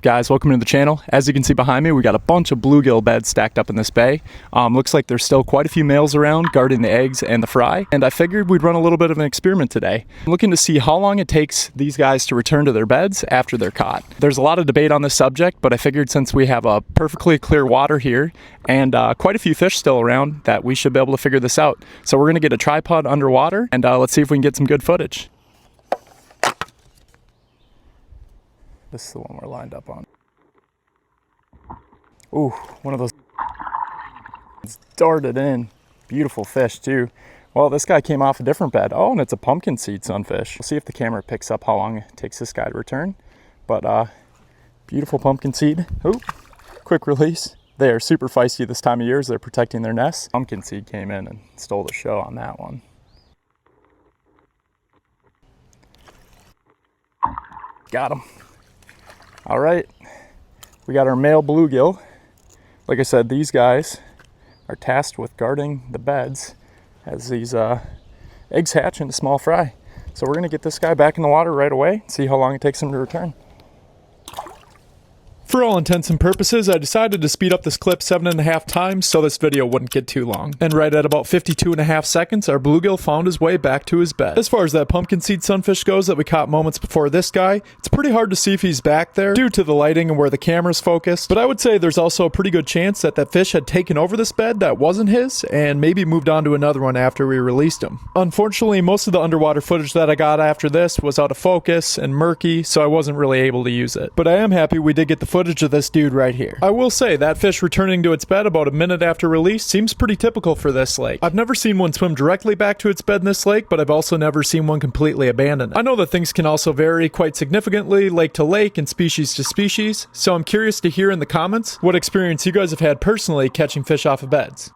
Guys, welcome to the channel. As you can see behind me, we got a bunch of bluegill beds stacked up in this bay. Looks like there's still quite a few males around guarding the eggs and the fry, and I figured we'd run a little bit of an experiment today. I'm looking to see how long it takes these guys to return to their beds after they're caught. There's a lot of debate on this subject, but I figured since we have a perfectly clear water here and quite a few fish still around, that we should be able to figure this out. So we're gonna get a tripod underwater and let's see if we can get some good footage. This is the one we're lined up on. Ooh, one of those darted in. Beautiful fish too. Well, this guy came off a different bed. Oh, and it's a pumpkin seed sunfish. We'll see if the camera picks up how long it takes this guy to return. But beautiful pumpkin seed. Ooh, quick release. They are super feisty this time of year as they're protecting their nests. Pumpkin seed came in and stole the show on that one. Got him. All right, we got our male bluegill. Like I said, these guys are tasked with guarding the beds as these eggs hatch into small fry. So we're gonna get this guy back in the water right away, see how long it takes him to return. For all intents and purposes, I decided to speed up this clip 7.5 times so this video wouldn't get too long. And right at about 52.5 seconds, our bluegill found his way back to his bed. As far as that pumpkin seed sunfish goes that we caught moments before this guy, it's pretty hard to see if he's back there due to the lighting and where the camera's focused. But I would say there's also a pretty good chance that that fish had taken over this bed that wasn't his and maybe moved on to another one after we released him. Unfortunately, most of the underwater footage that I got after this was out of focus and murky, so I wasn't really able to use it. But I am happy we did get the footage of this dude right here. I will say that fish returning to its bed about a minute after release seems pretty typical for this lake. I've never seen one swim directly back to its bed in this lake, but I've also never seen one completely abandon it. I know that things can also vary quite significantly lake to lake and species to species, so I'm curious to hear in the comments what experience you guys have had personally catching fish off of beds.